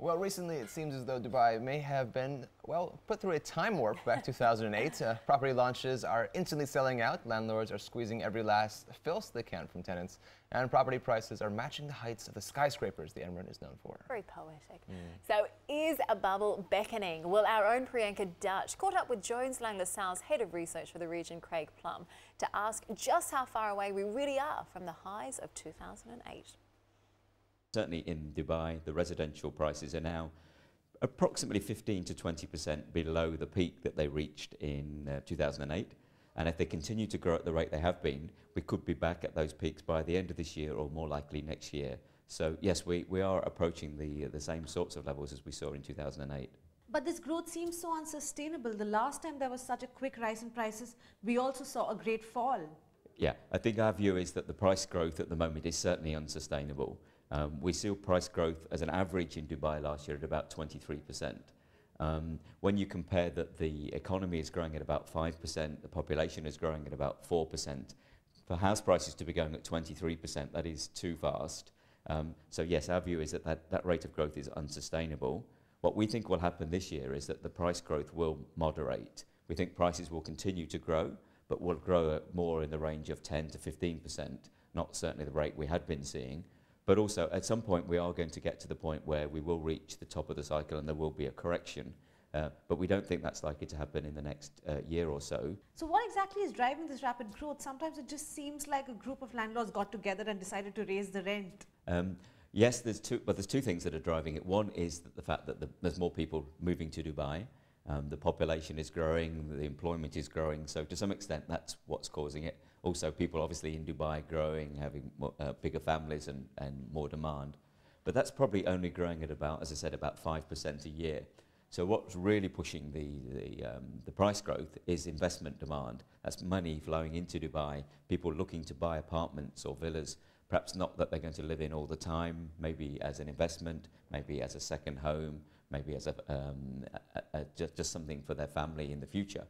Well, recently it seems as though Dubai may have been, well, put through a time warp back 2008. Property launches are instantly selling out. Landlords are squeezing every last filth they can from tenants. And property prices are matching the heights of the skyscrapers the Emirate is known for. Very poetic. So is a bubble beckoning? Well, our own Priyanka Dutt caught up with Jones Lang LaSalle's head of research for the region, Craig Plumb, to ask just how far away we really are from the highs of 2008. Certainly in Dubai, the residential prices are now approximately 15 to 20% below the peak that they reached in 2008. And if they continue to grow at the rate they have been, we could be back at those peaks by the end of this year or more likely next year. So yes, we are approaching the same sorts of levels as we saw in 2008. But this growth seems so unsustainable. The last time there was such a quick rise in prices, we also saw a great fall. Yeah, I think our view is that the price growth at the moment is certainly unsustainable. We saw price growth as an average in Dubai last year at about 23%. When you compare that the economy is growing at about 5%, the population is growing at about 4%, for house prices to be going at 23%, that is too fast. So yes, our view is that, that rate of growth is unsustainable. What we think will happen this year is that the price growth will moderate. We think prices will continue to grow, but will grow at more in the range of 10 to 15%, not certainly the rate we had been seeing. But also, at some point, we are going to get to the point where we will reach the top of the cycle and there will be a correction. But we don't think that's likely to happen in the next year or so. So what exactly is driving this rapid growth? Sometimes it just seems like a group of landlords got together and decided to raise the rent. Yes, there's two things that are driving it. One is that the fact that there's more people moving to Dubai. The population is growing, the employment is growing, so to some extent that's what's causing it. Also, people obviously in Dubai growing, having bigger families and more demand. But that's probably only growing at about, as I said, about 5% a year. So what's really pushing the price growth is investment demand. That's money flowing into Dubai, people looking to buy apartments or villas, perhaps not that they're going to live in all the time, maybe as an investment, maybe as a second home, maybe as just something for their family in the future.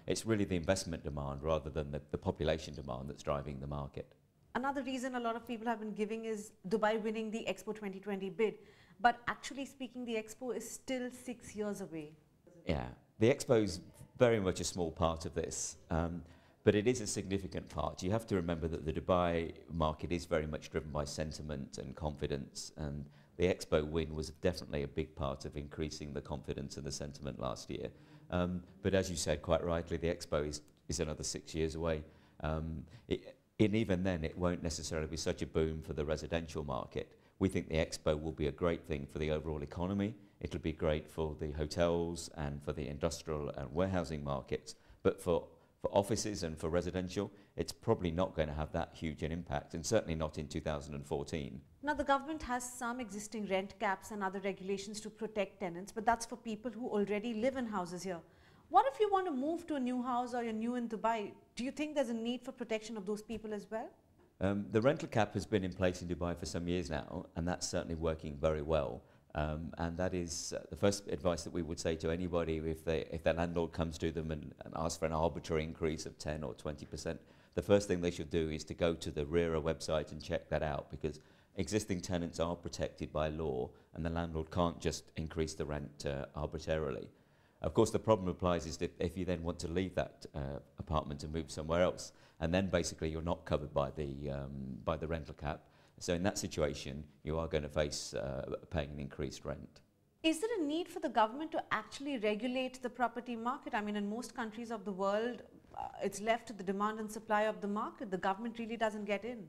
It's really the investment demand rather than the population demand that's driving the market. Another reason a lot of people have been giving is Dubai winning the Expo 2020 bid. But actually speaking, the Expo is still 6 years away. Yeah, the Expo is very much a small part of this, but it is a significant part. You have to remember that the Dubai market is very much driven by sentiment and confidence, and the Expo win was definitely a big part of increasing the confidence and the sentiment last year. But as you said quite rightly, the Expo is another 6 years away. And even then, it won't necessarily be such a boom for the residential market. We think the Expo will be a great thing for the overall economy. It'll be great for the hotels and for the industrial and warehousing markets. But for offices and for residential, it's probably not going to have that huge an impact, and certainly not in 2014. Now, the government has some existing rent caps and other regulations to protect tenants, but that's for people who already live in houses here. What if you want to move to a new house or you're new in Dubai? Do you think there's a need for protection of those people as well? The rental cap has been in place in Dubai for some years now, and that's certainly working very well. And that is the first advice that we would say to anybody if their landlord comes to them and asks for an arbitrary increase of 10 or 20%. The first thing they should do is to go to the RERA website and check that out, because existing tenants are protected by law and the landlord can't just increase the rent arbitrarily. Of course, the problem applies is that if you then want to leave that apartment and move somewhere else, and then basically you're not covered by the rental cap. So in that situation, you are going to face paying an increased rent. Is there a need for the government to actually regulate the property market? I mean, in most countries of the world, it's left to the demand and supply of the market. The government really doesn't get in.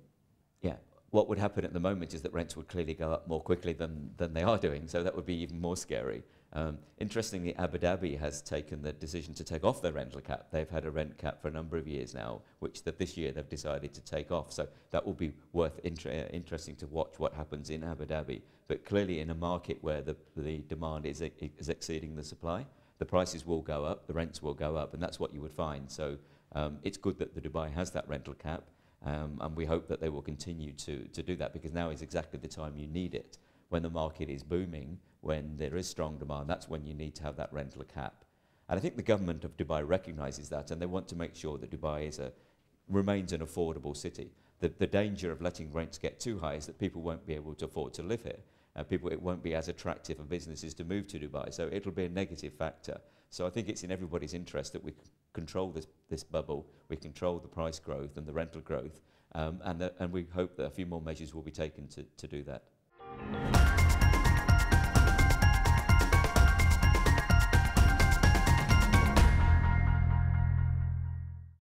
Yeah. What would happen at the moment is that rents would clearly go up more quickly than they are doing, so that would be even more scary. Interestingly, Abu Dhabi has taken the decision to take off their rental cap. They've had a rent cap for a number of years now, which this year they've decided to take off. So that will be worth interesting to watch what happens in Abu Dhabi. But clearly in a market where the demand is exceeding the supply, the prices will go up, the rents will go up, and that's what you would find. So it's good that the Dubai has that rental cap. And we hope that they will continue to do that, because now is exactly the time you need it. When the market is booming, when there is strong demand, that's when you need to have that rental cap. And I think the government of Dubai recognises that, and they want to make sure that Dubai remains an affordable city. The danger of letting rents get too high is that people won't be able to afford to live here. it won't be as attractive for businesses to move to Dubai. So it'll be a negative factor. So I think it's in everybody's interest that we control this bubble, we control the price growth and the rental growth, and we hope that a few more measures will be taken to do that.